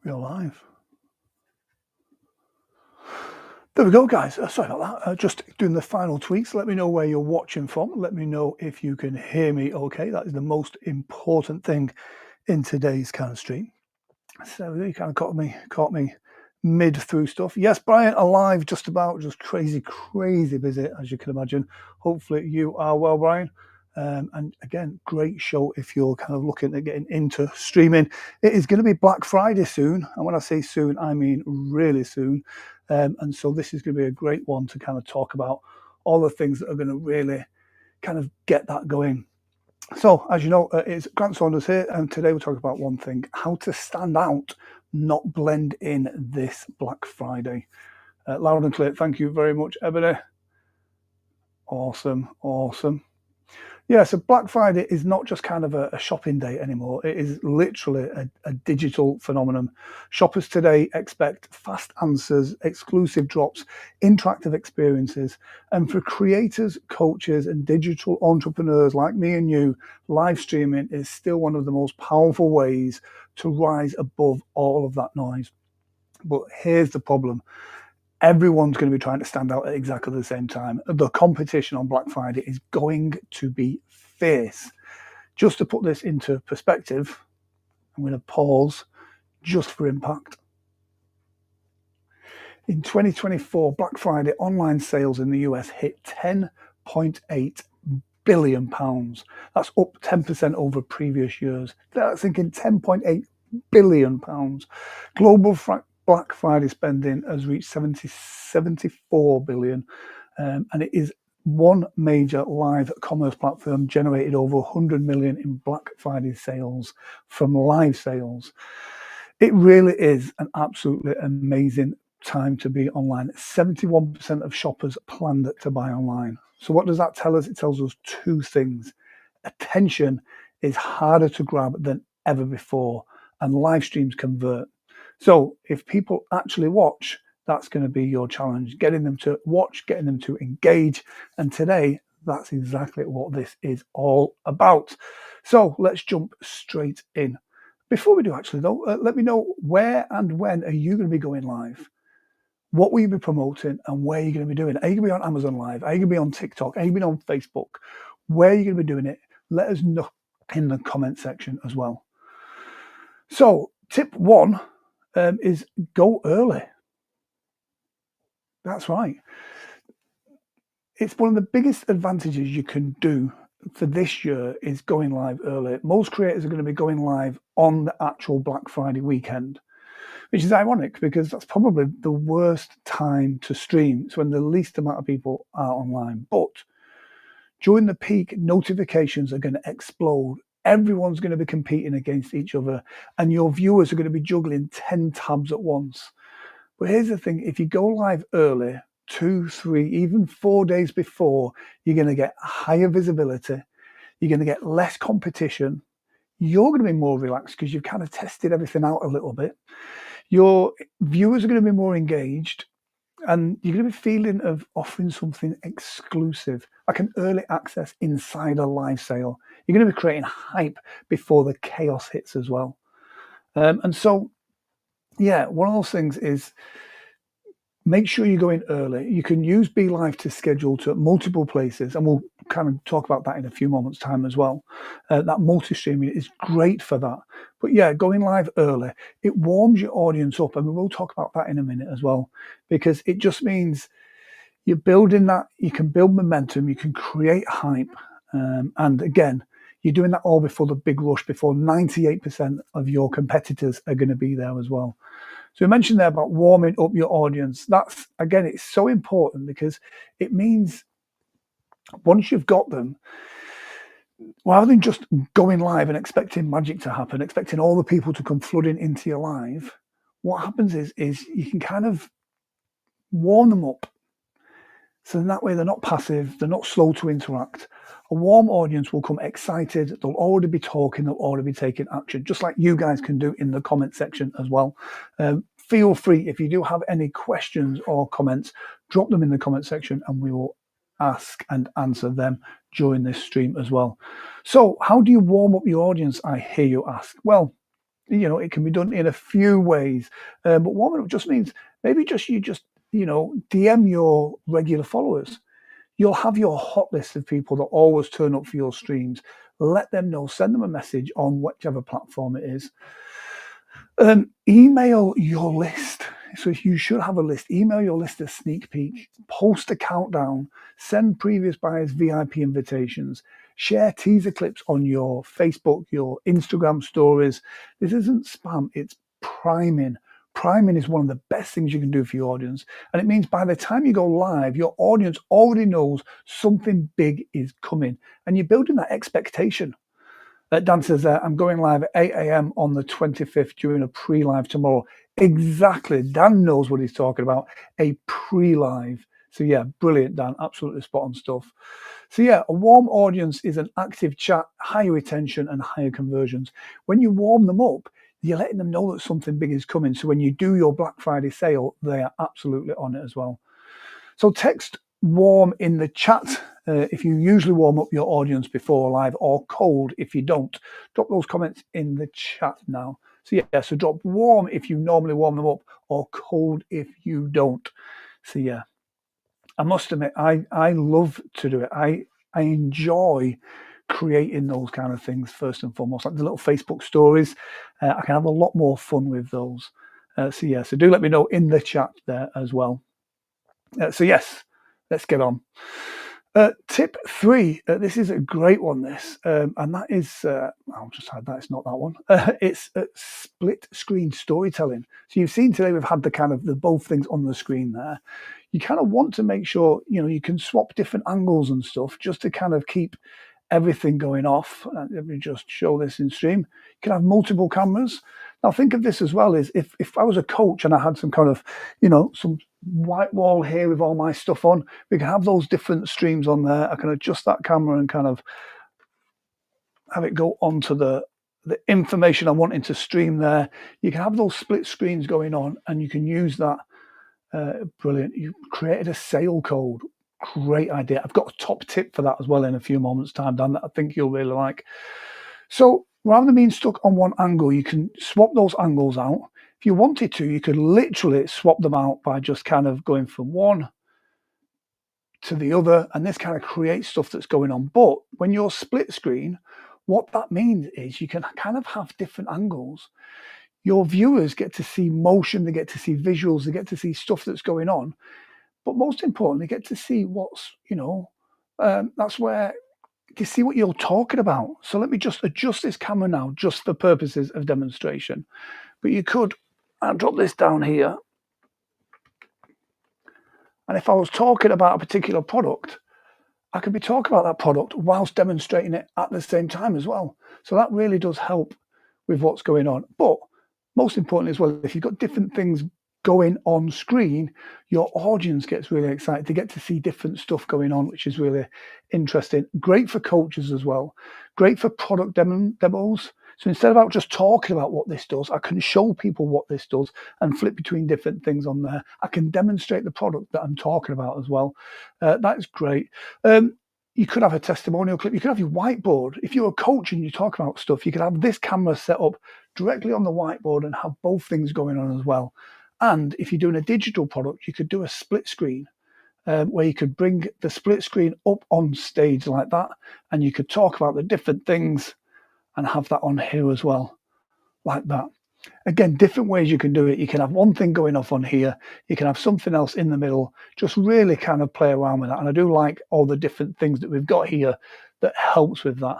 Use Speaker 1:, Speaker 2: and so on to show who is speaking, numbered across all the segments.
Speaker 1: Real live. There we go, guys. Sorry about that. Just doing the final tweaks. Let me know where you're watching from. Let me know if you can hear me okay. That is the most important thing in today's kind of stream. So you kind of caught me mid through stuff. Yes, Brian, alive just about, just crazy busy, as you can imagine. Hopefully you are well, Brian. And again, great show if you're kind of looking at getting into streaming. It is going to be Black Friday soon. And when I say soon, I mean really soon. And so this is going to be a great one to kind of talk about all the things that are going to really kind of get that going. So, as you know, it's Grant Saunders here, and today we'll talk about one thing: how to stand out, not blend in this Black Friday. Loud and clear. Thank you very much, Ebony. Awesome, awesome. Yeah, so Black Friday is not just kind of a shopping day anymore. It is literally a digital phenomenon. Shoppers today expect fast answers, exclusive drops, interactive experiences. And for creators, coaches, and digital entrepreneurs like me and you, live streaming is still one of the most powerful ways to rise above all of that noise. But here's the problem: everyone's going to be trying to stand out at exactly the same time. The competition on Black Friday is going to be fierce. Just to put this into perspective, I'm going to pause just for impact. In 2024, Black Friday online sales in the US hit £10.8 billion. That's up 10% over previous years. That's thinking £10.8 billion. Global Black Friday spending has reached 74 billion, and it is one major live commerce platform generated over 100 million in Black Friday sales from live sales. It really is an absolutely amazing time to be online. 71% of shoppers planned to buy online. So what does that tell us? It tells us two things. Attention is harder to grab than ever before, and live streams convert. So if people actually watch, that's going to be your challenge, getting them to watch, getting them to engage. And today, that's exactly what this is all about. So let's jump straight in. Before we do, actually, though, let me know where and when are you going to be going live? What will you be promoting and where are you going to be doing it? Are you going to be on Amazon Live? Are you going to be on TikTok? Are you going to be on Facebook? Where are you going to be doing it? Let us know in the comment section as well. So, tip one is go early. That's right. It's one of the biggest advantages you can do for this year is going live early. Most creators are going to be going live on the actual Black Friday weekend, which is ironic because that's probably the worst time to stream. It's when the least amount of people are online. But during the peak, notifications are going to explode. Everyone's going to be competing against each other, and your viewers are going to be juggling 10 tabs at once. But here's the thing: if you go live early, 2, 3, even 4 days before, you're going to get higher visibility, you're going to get less competition, you're going to be more relaxed because you've kind of tested everything out a little bit. Your viewers are going to be more engaged, and you're going to be feeling of offering something exclusive, like an early access insider live sale. You're going to be creating hype before the chaos hits as well. And so, yeah, one of those things is make sure you go in early. You can use BeLive to schedule to multiple places, and we'll kind of talk about that in a few moments' time as well. That multi-streaming is great for that. But yeah, going live early, it warms your audience up, and we will talk about that in a minute as well, because it just means you're building that, you can build momentum, you can create hype. And again, you're doing that all before the big rush, before 98% of your competitors are going to be there as well. So we mentioned there about warming up your audience. That's, again, it's so important because it means once you've got them, rather than just going live and expecting magic to happen, expecting all the people to come flooding into your live, what happens is you can kind of warm them up. So in that way, they're not passive, they're not slow to interact. A warm audience will come excited, they'll already be talking, they'll already be taking action, just like you guys can do in the comment section as well. Feel free, if you do have any questions or comments, drop them in the comment section and we will ask and answer them during this stream as well. So how do you warm up your audience, I hear you ask? Well, it can be done in a few ways. But warming up just means maybe you just DM your regular followers. You'll have your hot list of people that always turn up for your streams. Let them know, send them a message on whichever platform it is. Email your list. So if you should have a list, email your list a sneak peek, post a countdown, send previous buyers VIP invitations, share teaser clips on your Facebook, your Instagram stories. This isn't spam, it's priming. Priming is one of the best things you can do for your audience. And it means by the time you go live, your audience already knows something big is coming. And you're building that expectation. Dan says, I'm going live at 8 a.m. on the 25th during a pre-live tomorrow. Exactly. Dan knows what he's talking about, a pre-live. So yeah, brilliant, Dan. Absolutely spot on stuff. So yeah, a warm audience is an active chat, higher retention and higher conversions. When you warm them up, you're letting them know that something big is coming. So when you do your Black Friday sale, they are absolutely on it as well. So text warm in the chat if you usually warm up your audience before live, or cold if you don't. Drop those comments in the chat now. So yeah, so drop warm if you normally warm them up, or cold if you don't. So yeah, I must admit, I love to do it. I enjoy creating those kind of things first and foremost, like the little Facebook stories. I can have a lot more fun with those. So yeah, so do let me know in the chat there as well. So yes, let's get on. Tip 3. This is a great one. This and that is I'll just hide that. It's not that one. It's split screen storytelling. So you've seen today we've had the kind of the both things on the screen there. You kind of want to make sure you can swap different angles and stuff just to kind of keep everything going off. Let me just show this in stream. You can have multiple cameras. Now think of this as well, is if I was a coach and I had some kind of some white wall here with all my stuff on, we can have those different streams on there. I can adjust that camera and kind of have it go onto the information I'm wanting to stream there. You can have those split screens going on and you can use that. Brilliant. You created a sale code. Great idea. I've got a top tip for that as well in a few moments time, Dan, that I think you'll really like. So rather than being stuck on one angle, you can swap those angles out. If you wanted to, you could literally swap them out by just kind of going from one to the other, and this kind of creates stuff that's going on. But when you're split screen, what that means is you can kind of have different angles. Your viewers get to see motion, they get to see visuals, they get to see stuff that's going on. But most importantly, they get to see what's, that's where you see what you're talking about. So let me just adjust this camera now, just for purposes of demonstration. But you could, I'll drop this down here. And if I was talking about a particular product, I could be talking about that product whilst demonstrating it at the same time as well. So that really does help with what's going on. But most importantly as well, if you've got different things going on screen, your audience gets really excited. They get to see different stuff going on, which is really interesting. Great for coaches as well. Great for product demos. So instead of just talking about what this does, I can show people what this does and flip between different things on there. I can demonstrate the product that I'm talking about as well. That's great. You could have a testimonial clip. You could have your whiteboard. If you're a coach and you talk about stuff, you could have this camera set up directly on the whiteboard and have both things going on as well. And if you're doing a digital product, you could do a split screen where you could bring the split screen up on stage like that, and you could talk about the different things and have that on here as well, like that. Again, different ways you can do it. You can have one thing going off on here. You can have something else in the middle. Just really kind of play around with that. And I do like all the different things that we've got here that helps with that.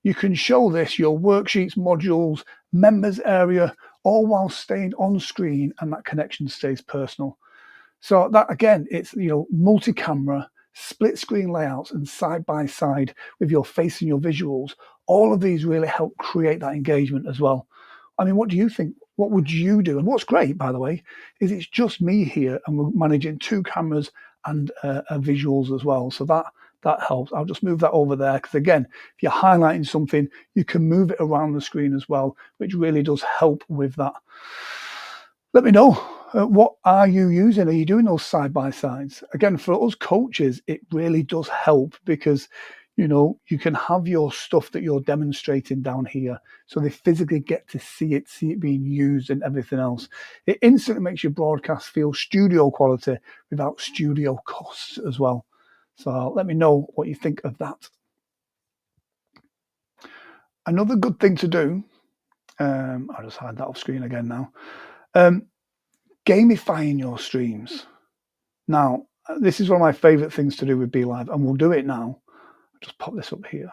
Speaker 1: You can show this, your worksheets, modules, members area, all while staying on screen, and that connection stays personal. So that, again, it's multi-camera, split screen layouts, and side by side with your face and your visuals. All of these really help create that engagement as well. I mean, what do you think? What would you do? And what's great, by the way, is it's just me here, and we're managing 2 cameras and visuals as well. So that helps. I'll just move that over there because, again, if you're highlighting something, you can move it around the screen as well, which really does help with that. Let me know. What are you using? Are you doing those side by sides? Again, for us coaches, it really does help because You can have your stuff that you're demonstrating down here, so they physically get to see it being used and everything else. It instantly makes your broadcast feel studio quality without studio costs as well. So let me know what you think of that. Another good thing to do, I'll just hide that off screen again now, gamifying your streams. Now, this is one of my favorite things to do with Be Live, and we'll do it now. I'll just pop this up here.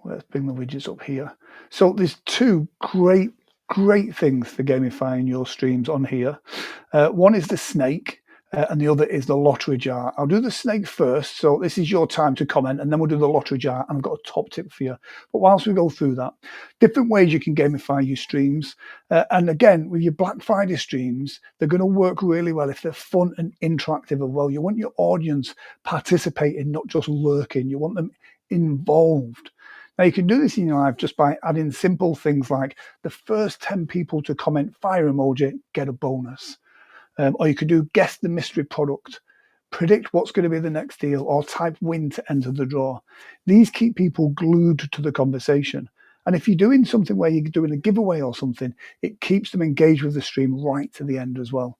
Speaker 1: Let's bring the widgets up here. So there's two great things for gamifying your streams on here. One is the snake, and the other is the lottery jar. I'll do the snake first. So this is your time to comment, and then we'll do the lottery jar. And I've got a top tip for you. But whilst we go through that, different ways you can gamify your streams. And again, with your Black Friday streams, they're going to work really well if they're fun and interactive as well. You want your audience participating, not just lurking. You want them involved. Now, you can do this in your live just by adding simple things like the first 10 people to comment fire emoji get a bonus. Or you could do guess the mystery product, predict what's going to be the next deal, or type win to enter the draw. These keep people glued to the conversation. And if you're doing something where you're doing a giveaway or something, it keeps them engaged with the stream right to the end as well.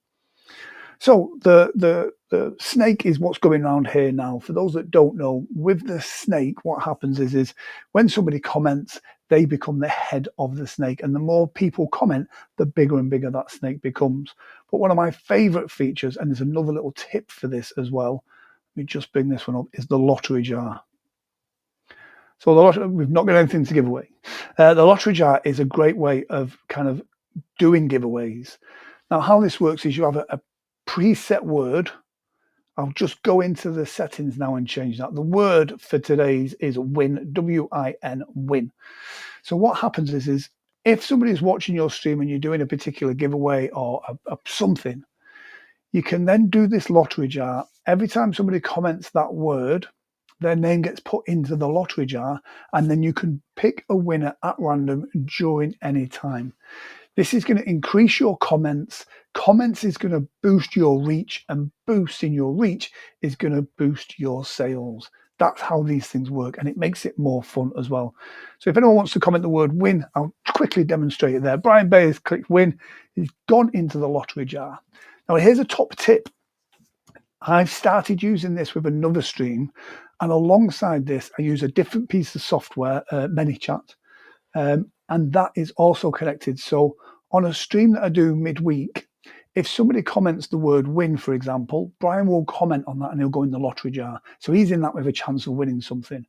Speaker 1: So the snake is what's going around here now. For those that don't know, with the snake, what happens is when somebody comments, they become the head of the snake. And the more people comment, the bigger and bigger that snake becomes. But one of my favorite features, and there's another little tip for this as well, let me just bring this one up, is the lottery jar. So we've not got anything to give away. The lottery jar is a great way of kind of doing giveaways. Now, how this works is you have a preset word. I'll just go into the settings now and change that. The word for today's is win, W-I-N, win. So what happens is if somebody's watching your stream and you're doing a particular giveaway or something, you can then do this lottery jar. Every time somebody comments that word, their name gets put into the lottery jar, and then you can pick a winner at random during any time. This is going to increase your comments. Comments is going to boost your reach, and boosting your reach is going to boost your sales. That's how these things work, and it makes it more fun as well. So if anyone wants to comment the word win, I'll quickly demonstrate it there. Brian Bay has clicked win. He's gone into the lottery jar. Now, here's a top tip. I've started using this with another stream, and alongside this, I use a different piece of software, ManyChat. And that is also connected. So on a stream that I do midweek, if somebody comments the word win, for example, Brian will comment on that and he'll go in the lottery jar. So he's in that with a chance of winning something.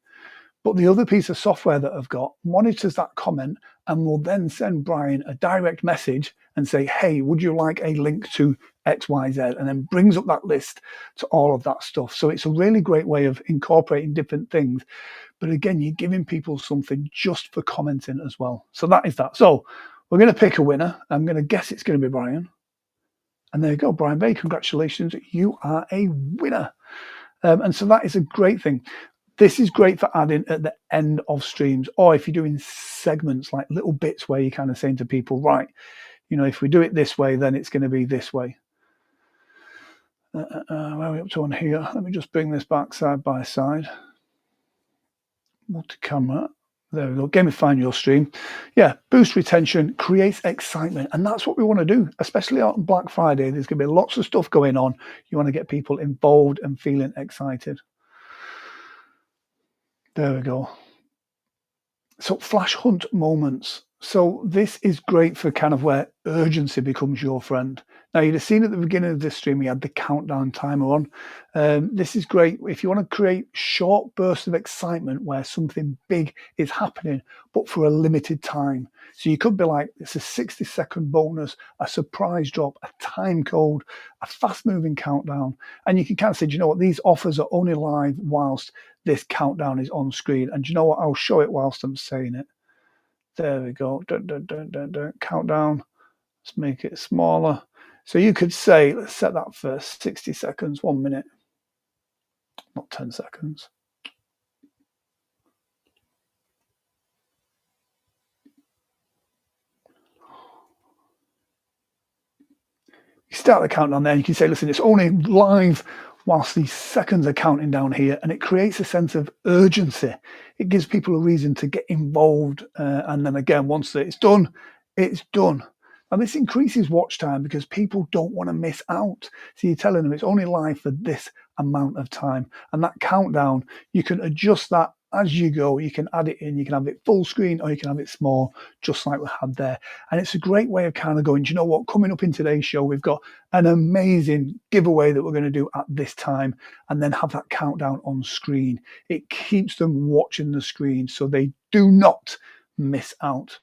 Speaker 1: But the other piece of software that I've got monitors that comment and will then send Brian a direct message and say, hey, would you like a link to XYZ? And then brings up that list to all of that stuff. So it's a really great way of incorporating different things. But again, you're giving people something just for commenting as well. So that is that. So we're going to pick a winner. I'm going to guess it's going to be Brian. And there you go, Brian Bay. Congratulations. You are a winner. And so that is a great thing. This is great for adding at the end of streams, or if you're doing segments, like little bits where you're kind of saying to people, right, if we do it this way, then it's going to be this way. Where are we up to on here? Let me just bring this back side by side. Multi-camera. There we go. Gamifying your stream. Yeah, boost retention, creates excitement. And that's what we want to do, especially on Black Friday. There's going to be lots of stuff going on. You want to get people involved and feeling excited. There we go. So flash hunt moments. So this is great for kind of where urgency becomes your friend. Now, you'd have seen at the beginning of this stream, we had the countdown timer on. This is great if you want to create short bursts of excitement where something big is happening, but for a limited time. So you could be like, it's a 60-second bonus, a surprise drop, a time code, a fast-moving countdown. And you can kind of say, do you know what? These offers are only live whilst this countdown is on screen. And do you know what? I'll show it whilst I'm saying it. There we go. Dun, dun, dun, dun, dun. Countdown. Let's make it smaller. So you could say, let's set that for 60 seconds, 1 minute, not 10 seconds. You start the countdown there. You can say, listen, it's only live whilst these seconds are counting down here, and it creates a sense of urgency. It gives people a reason to get involved. And then again, once it's done, it's done. And this increases watch time because people don't want to miss out. So you're telling them it's only live for this amount of time. And that countdown, you can adjust that as you go. You can add it in, you can have it full screen or you can have it small, just like we had there. And it's a great way of kind of going, do you know what, coming up in today's show, we've got an amazing giveaway that we're going to do at this time, and then have that countdown on screen. It keeps them watching the screen so they do not miss out.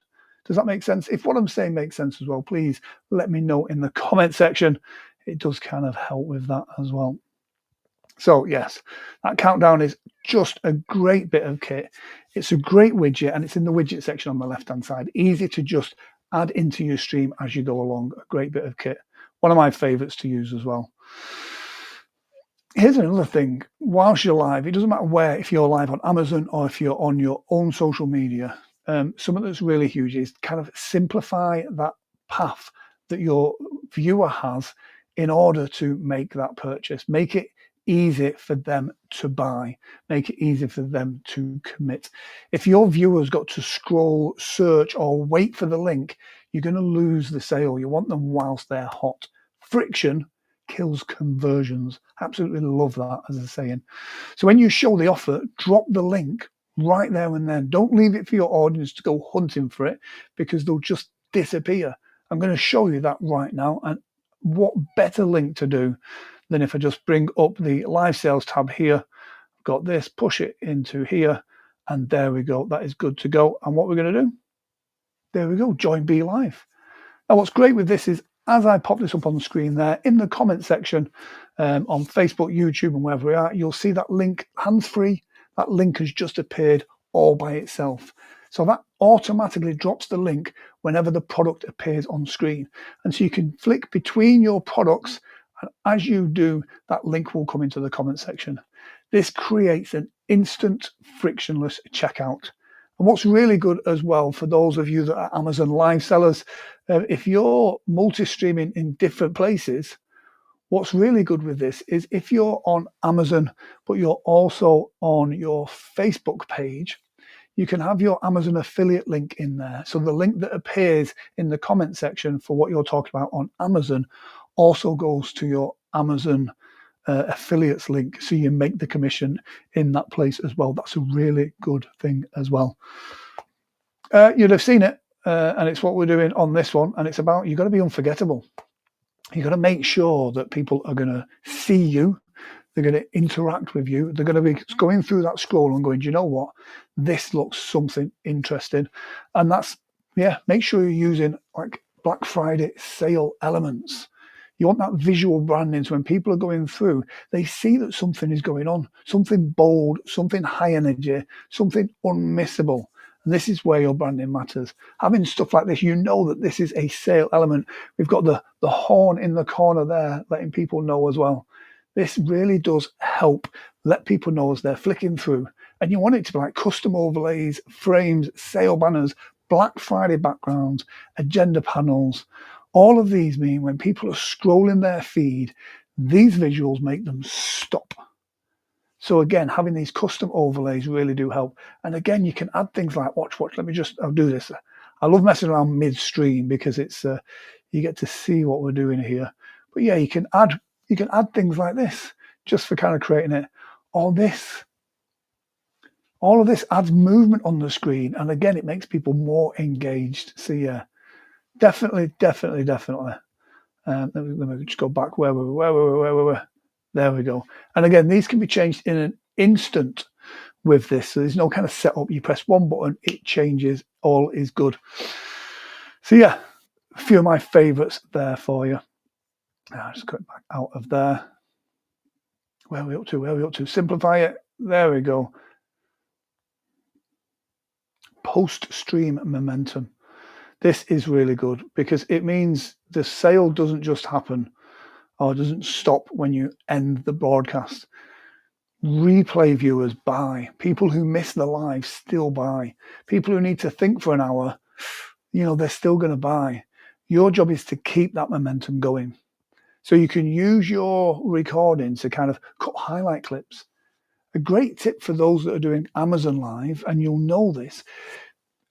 Speaker 1: Does that make sense? If what I'm saying makes sense as well, please let me know in the comment section. It does kind of help with that as well. So yes, that countdown is just a great bit of kit. It's a great widget, and it's in the widget section on the left-hand side. Easy to just add into your stream as you go along. A great bit of kit. One of my favorites to use as well. Here's another thing. Whilst you're live, it doesn't matter where, if you're live on Amazon or if you're on your own social media, something that's really huge is kind of simplify that path that your viewer has in order to make that purchase. Make it easy for them to buy. Make it easy for them to commit. If your viewers got to scroll, search, or wait for the link, you're going to lose the sale. You want them whilst they're hot. Friction kills conversions. Absolutely love that as a saying. So when you show the offer, drop the link right there and then. Don't leave it for your audience to go hunting for it, because they'll just disappear. I'm going to show you that right now. And what better link to do than if I just bring up the live sales tab here, got this, push it into here, and there we go. That is good to go. And what we're going to do, there we go, join Be Live. Now what's great with this is, as I pop this up on the screen there, in the comment section on Facebook, YouTube, and wherever we are, you'll see that link hands-free. That link has just appeared all by itself. So that automatically drops the link whenever the product appears on screen. And so you can flick between your products, and as you do, that link will come into the comment section. This creates an instant, frictionless checkout. And what's really good as well, for those of you that are Amazon live sellers, if you're multi-streaming in different places, what's really good with this is if you're on Amazon, but you're also on your Facebook page, you can have your Amazon affiliate link in there. So the link that appears in the comment section for what you're talking about on Amazon also goes to your Amazon affiliates link. So you make the commission in that place as well. That's a really good thing as well. You'd have seen it, and it's what we're doing on this one. And it's about, you've got to be unforgettable. You've got to make sure that people are going to see you. They're going to interact with you. They're going to be going through that scroll and going, do you know what? This looks something interesting. And that's, yeah, make sure you're using like Black Friday sale elements. You want that visual branding, so when people are going through, they see that something is going on, something bold, something high energy, something unmissable. And this is where your branding matters. Having stuff like this, you know that this is a sale element. We've got the horn in the corner there, letting people know as well. This really does help let people know as they're flicking through. And you want it to be like custom overlays, frames, sale banners, Black Friday backgrounds, agenda panels. All of these mean when people are scrolling their feed, these visuals make them stop. So again, having these custom overlays really do help. And again, you can add things like, watch, I'll do this. I love messing around midstream because it's you get to see what we're doing here. But yeah, you can add things like this just for kind of creating it. All of this adds movement on the screen. And again, it makes people more engaged. So yeah, definitely. Let me just go back where we were. There we go. And again, these can be changed in an instant with this. So there's no kind of setup. You press one button, it changes. All is good. So yeah, a few of my favorites there for you. I'll just go back out of there. Where are we up to? Simplify it. There we go. Post-stream momentum. This is really good because it means the sale doesn't just happen or doesn't stop when you end the broadcast. Replay viewers buy. People who miss the live still buy. People who need to think for an hour, they're still going to buy. Your job is to keep that momentum going. So you can use your recording to kind of cut highlight clips. A great tip for those that are doing Amazon Live, and you'll know this,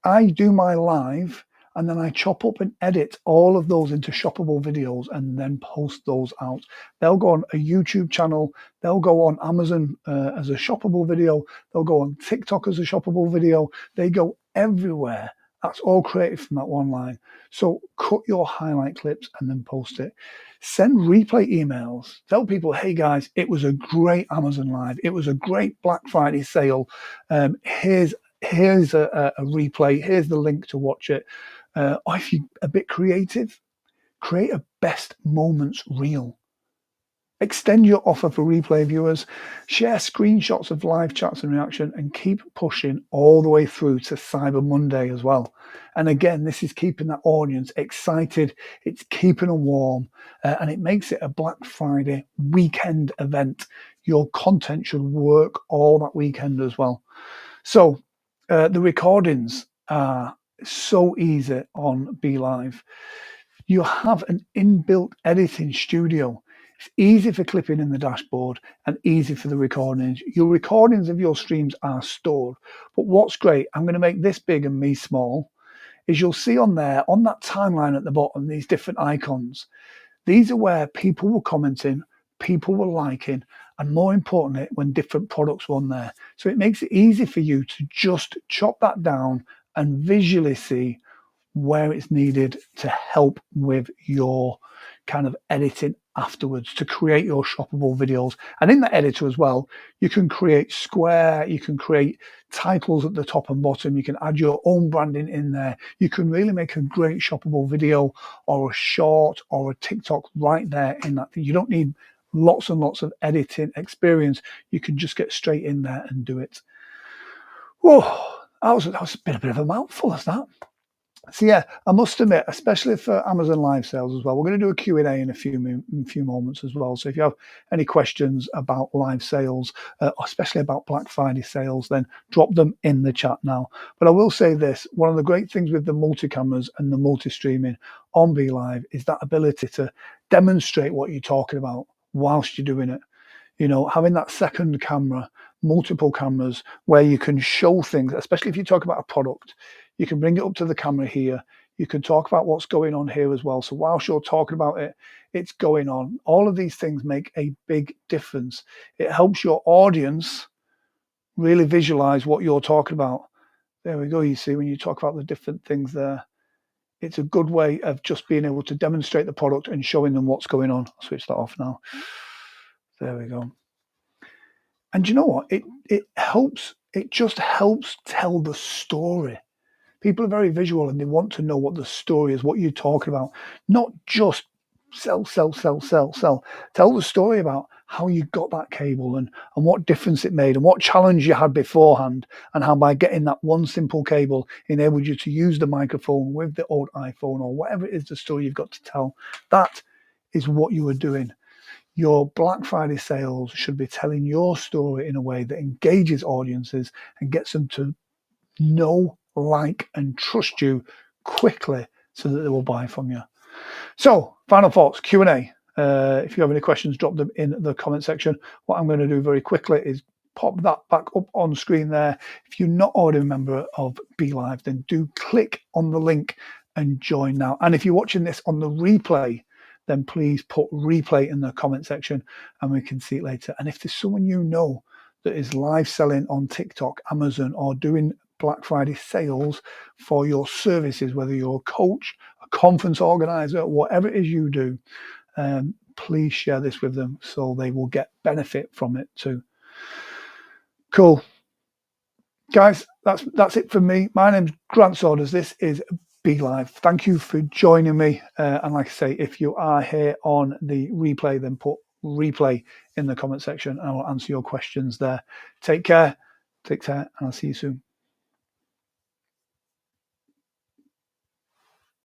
Speaker 1: I do my live and then I chop up and edit all of those into shoppable videos and then post those out. They'll go on a YouTube channel, they'll go on Amazon as a shoppable video, they'll go on TikTok as a shoppable video, they go everywhere. That's all created from that one line. So cut your highlight clips and then post it. Send replay emails. Tell people, hey guys, it was a great Amazon Live. It was a great Black Friday sale. Here's a replay. Here's the link to watch it. Or if you're a bit creative, create a best moments reel. Extend your offer for replay viewers. Share screenshots of live chats and reaction, and keep pushing all the way through to Cyber Monday as well. And again, this is keeping that audience excited. It's keeping them warm, and it makes it a Black Friday weekend event. Your content should work all that weekend as well. So the recordings are so easy on BeLive. You have an inbuilt editing studio. It's easy for clipping in the dashboard and easy for the recordings. Your recordings of your streams are stored. But what's great, I'm going to make this big and me small, is you'll see on there, on that timeline at the bottom, these different icons. These are where people were commenting, people were liking, and more importantly, when different products were on there. So it makes it easy for you to just chop that down and visually see where it's needed to help with your kind of editing afterwards to create your shoppable videos. And in that editor as well, you can create square, you can create titles at the top and bottom, you can add your own branding in there. You can really make a great shoppable video or a short or a TikTok right there in that thing. You don't need lots and lots of editing experience. You can just get straight in there and do it. Whoa, that was a bit of a mouthful, is that? So yeah, I must admit, especially for Amazon Live sales as well, we're going to do a Q&A in a few moments as well. So if you have any questions about live sales, especially about Black Friday sales, then drop them in the chat now. But I will say this, one of the great things with the multi-cameras and the multi-streaming on BeLive is that ability to demonstrate what you're talking about whilst you're doing it. You know, having that second camera, multiple cameras where you can show things, especially if you talk about a product, you can bring it up to the camera here. You can talk about what's going on here as well. So whilst you're talking about it, it's going on. All of these things make a big difference. It helps your audience really visualize what you're talking about. There we go. You see, when you talk about the different things there, it's a good way of just being able to demonstrate the product and showing them what's going on. I'll switch that off now. There we go. And you know what? It helps. It just helps tell the story. People are very visual and they want to know what the story is, what you're talking about, not just sell, sell, sell, sell, sell. Tell the story about how you got that cable and what difference it made and what challenge you had beforehand, and how by getting that one simple cable enabled you to use the microphone with the old iPhone or whatever it is the story you've got to tell. That is what you were doing. Your Black Friday sales should be telling your story in a way that engages audiences and gets them to know, like, and trust you quickly so that they will buy from you. So, final thoughts, Q&A. If you have any questions, drop them in the comment section. What I'm going to do very quickly is pop that back up on screen there. If you're not already a member of BeLive, then do click on the link and join now. And if you're watching this on the replay, then please put replay in the comment section and we can see it later. And if there's someone you know that is live selling on TikTok, Amazon, or doing Black Friday sales for your services, whether you're a coach, a conference organizer, whatever it is you do, please share this with them so they will get benefit from it too. Cool. Guys, that's it from me. My name's Grant Saunders. This is BeLive. Thank you for joining me. And like I say, if you are here on the replay, then put replay in the comment section and I will answer your questions there. Take care, and I'll see you soon.